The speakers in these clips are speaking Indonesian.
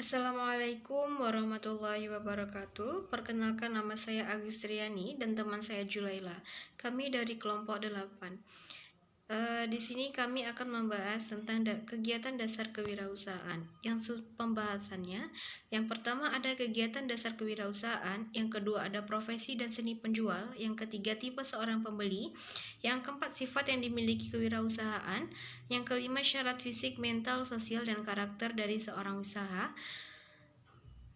Assalamualaikum warahmatullahi wabarakatuh. Perkenalkan, nama saya Agustriani dan teman saya Julaila. Kami dari kelompok 8. Di sini kami akan membahas tentang kegiatan dasar kewirausahaan. Pembahasannya, yang pertama ada kegiatan dasar kewirausahaan, yang kedua ada profesi dan seni penjual, yang ketiga tipe seorang pembeli, yang keempat sifat yang dimiliki kewirausahaan, yang kelima syarat fisik, mental, sosial, dan karakter dari seorang usaha.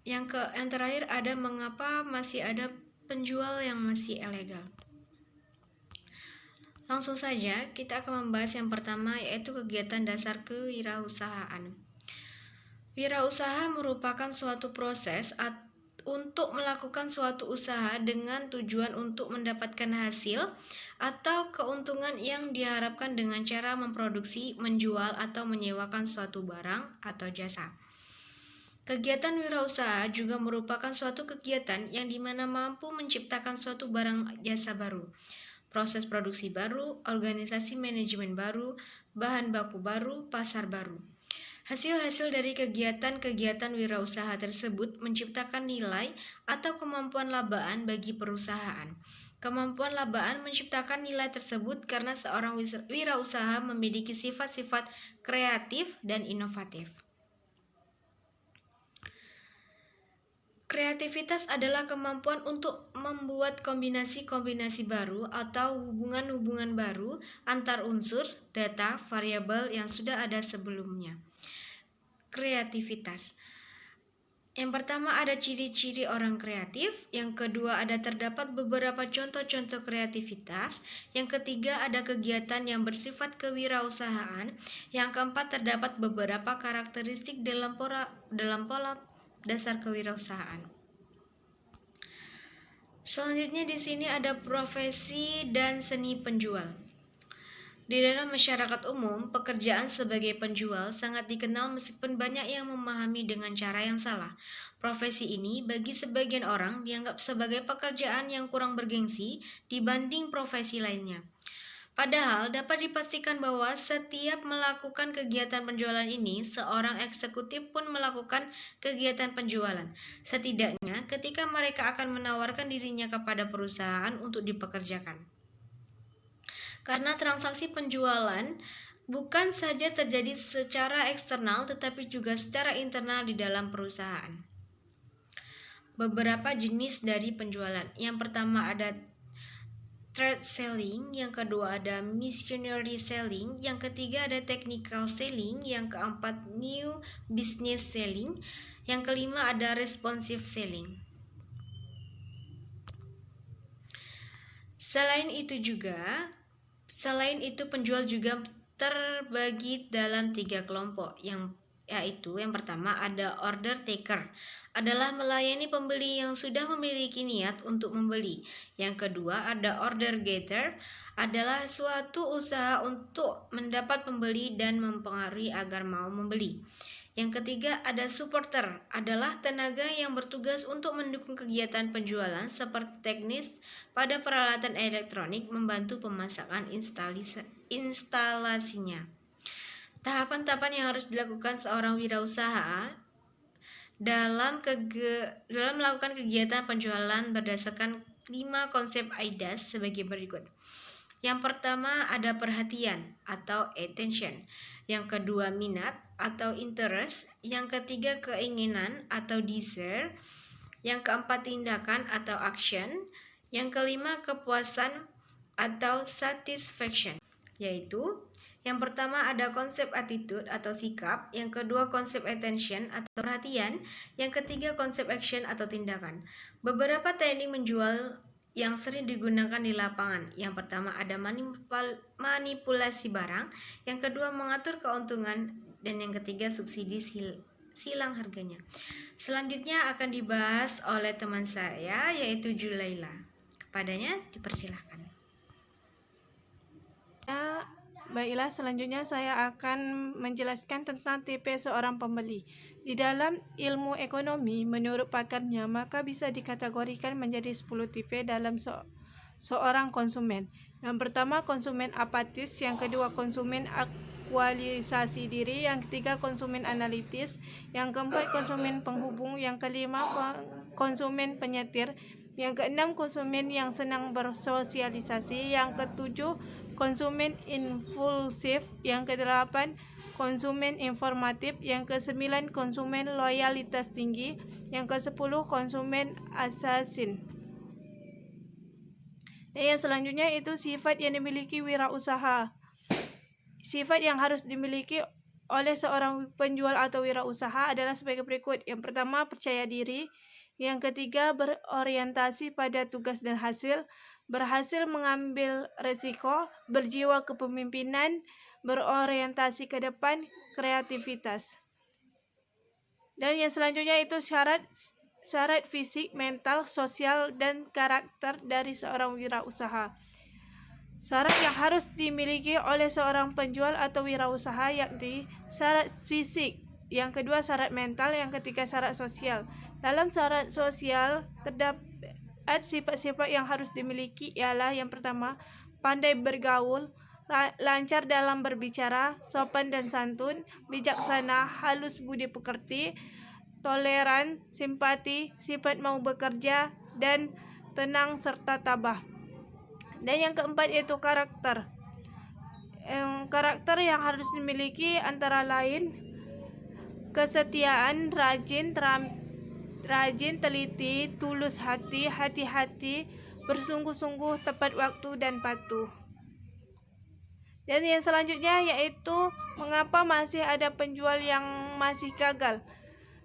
Yang terakhir ada mengapa masih ada penjual yang masih ilegal. Langsung saja kita akan membahas yang pertama, yaitu kegiatan dasar kewirausahaan. Wirausaha merupakan suatu proses untuk melakukan suatu usaha dengan tujuan untuk mendapatkan hasil atau keuntungan yang diharapkan dengan cara memproduksi, menjual, atau menyewakan suatu barang atau jasa. Kegiatan wirausaha juga merupakan suatu kegiatan yang dimana mampu menciptakan suatu barang jasa baru, proses produksi baru, organisasi manajemen baru, bahan baku baru, pasar baru. Hasil-hasil dari kegiatan-kegiatan wirausaha tersebut menciptakan nilai atau kemampuan labaan bagi perusahaan. Kemampuan labaan menciptakan nilai tersebut karena seorang wirausaha memiliki sifat-sifat kreatif dan inovatif. Kreativitas adalah kemampuan untuk membuat kombinasi-kombinasi baru atau hubungan-hubungan baru antar unsur, data, variabel yang sudah ada sebelumnya. Kreativitas. Yang pertama ada ciri-ciri orang kreatif, yang kedua ada terdapat beberapa contoh-contoh kreativitas, yang ketiga ada kegiatan yang bersifat kewirausahaan, yang keempat terdapat beberapa karakteristik dalam pola dasar kewirausahaan. Selanjutnya di sini ada profesi dan seni penjual. Di dalam masyarakat umum, pekerjaan sebagai penjual sangat dikenal meskipun banyak yang memahami dengan cara yang salah. Profesi ini bagi sebagian orang dianggap sebagai pekerjaan yang kurang bergengsi dibanding profesi lainnya. Padahal dapat dipastikan bahwa setiap melakukan kegiatan penjualan ini, seorang eksekutif pun melakukan kegiatan penjualan. Setidaknya ketika mereka akan menawarkan dirinya kepada perusahaan untuk dipekerjakan. Karena transaksi penjualan bukan saja terjadi secara eksternal tetapi juga secara internal di dalam perusahaan. Beberapa jenis dari penjualan. Yang pertama ada trade selling, yang kedua ada missionary selling, yang ketiga ada technical selling, yang keempat new business selling, yang kelima ada responsive selling. Selain itu penjual juga terbagi dalam 3 kelompok, yaitu yang pertama ada order taker, adalah melayani pembeli yang sudah memiliki niat untuk membeli. Yang kedua ada order getter, adalah suatu usaha untuk mendapat pembeli dan mempengaruhi agar mau membeli. Yang ketiga ada supporter, adalah tenaga yang bertugas untuk mendukung kegiatan penjualan seperti teknis pada peralatan elektronik, membantu pemasangan instalasinya. Tahapan-tahapan yang harus dilakukan seorang wirausaha dalam melakukan kegiatan penjualan berdasarkan 5 konsep AIDAS sebagai berikut. Yang pertama ada perhatian atau attention, yang kedua minat atau interest, yang ketiga keinginan atau desire, yang keempat tindakan atau action, yang kelima kepuasan atau satisfaction, yaitu yang pertama ada konsep attitude atau sikap, yang kedua konsep attention atau perhatian, yang ketiga konsep action atau tindakan. Beberapa teknik menjual yang sering digunakan di lapangan. Yang pertama ada manipulasi barang, yang kedua mengatur keuntungan, dan yang ketiga subsidi silang harganya. Selanjutnya akan dibahas oleh teman saya yaitu Julaila. Kepadanya dipersilahkan. Baiklah, selanjutnya saya akan menjelaskan tentang tipe seorang pembeli. Di dalam ilmu ekonomi, menurut pakarnya, maka bisa dikategorikan menjadi 10 tipe dalam seorang konsumen. Yang pertama konsumen apatis, yang kedua konsumen aktualisasi diri, yang ketiga konsumen analitis, yang keempat konsumen penghubung, yang kelima konsumen penyetir, yang keenam konsumen yang senang bersosialisasi, yang ketujuh konsumen impulsif, yang kedelapan konsumen informatif, yang kesembilan konsumen loyalitas tinggi, yang kesepuluh konsumen assassin. Dan yang selanjutnya itu sifat yang dimiliki wirausaha. Sifat yang harus dimiliki oleh seorang penjual atau wirausaha adalah sebagai berikut. Yang pertama, percaya diri. Yang ketiga, berorientasi pada tugas dan hasil, berhasil mengambil resiko, berjiwa kepemimpinan, berorientasi ke depan, kreativitas. Dan yang selanjutnya itu syarat fisik, mental, sosial, dan karakter dari seorang wirausaha. Syarat yang harus dimiliki oleh seorang penjual atau wirausaha yakni syarat fisik, yang kedua syarat mental, yang ketiga syarat sosial. Dalam syarat sosial terdapat sifat-sifat yang harus dimiliki ialah yang pertama, pandai bergaul, lancar dalam berbicara, sopan dan santun, bijaksana, halus budi pekerti, toleran, simpati, sifat mau bekerja, dan tenang serta tabah. Dan yang keempat yaitu karakter. Karakter yang harus dimiliki antara lain kesetiaan, rajin, teliti, tulus hati, hati-hati, bersungguh-sungguh, tepat waktu, dan patuh. Dan yang selanjutnya yaitu mengapa masih ada penjual yang masih gagal.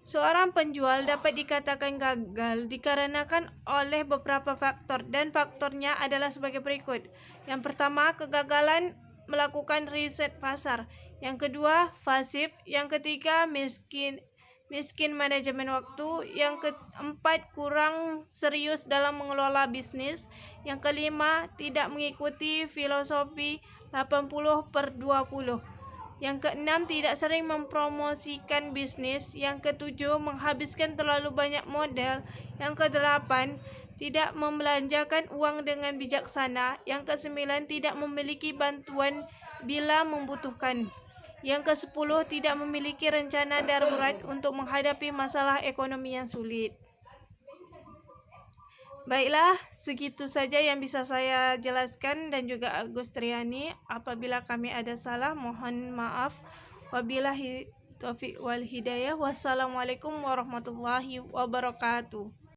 Seorang penjual dapat dikatakan gagal dikarenakan oleh beberapa faktor, dan faktornya adalah sebagai berikut. Yang pertama, kegagalan melakukan riset pasar. Yang kedua, pasif. Yang ketiga, miskin manajemen waktu. Yang keempat, kurang serius dalam mengelola bisnis. Yang kelima, tidak mengikuti filosofi 80/20. Yang keenam, tidak sering mempromosikan bisnis. Yang ketujuh, menghabiskan terlalu banyak modal. Yang kedelapan, tidak membelanjakan uang dengan bijaksana. Yang kesembilan, tidak memiliki bantuan bila membutuhkan. Yang kesepuluh, tidak memiliki rencana darurat untuk menghadapi masalah ekonomi yang sulit. Baiklah, segitu saja yang bisa saya jelaskan dan juga Agustriani. Apabila kami ada salah, mohon maaf. Wabillahi taufiq wal hidayah. Wassalamualaikum warahmatullahi wabarakatuh.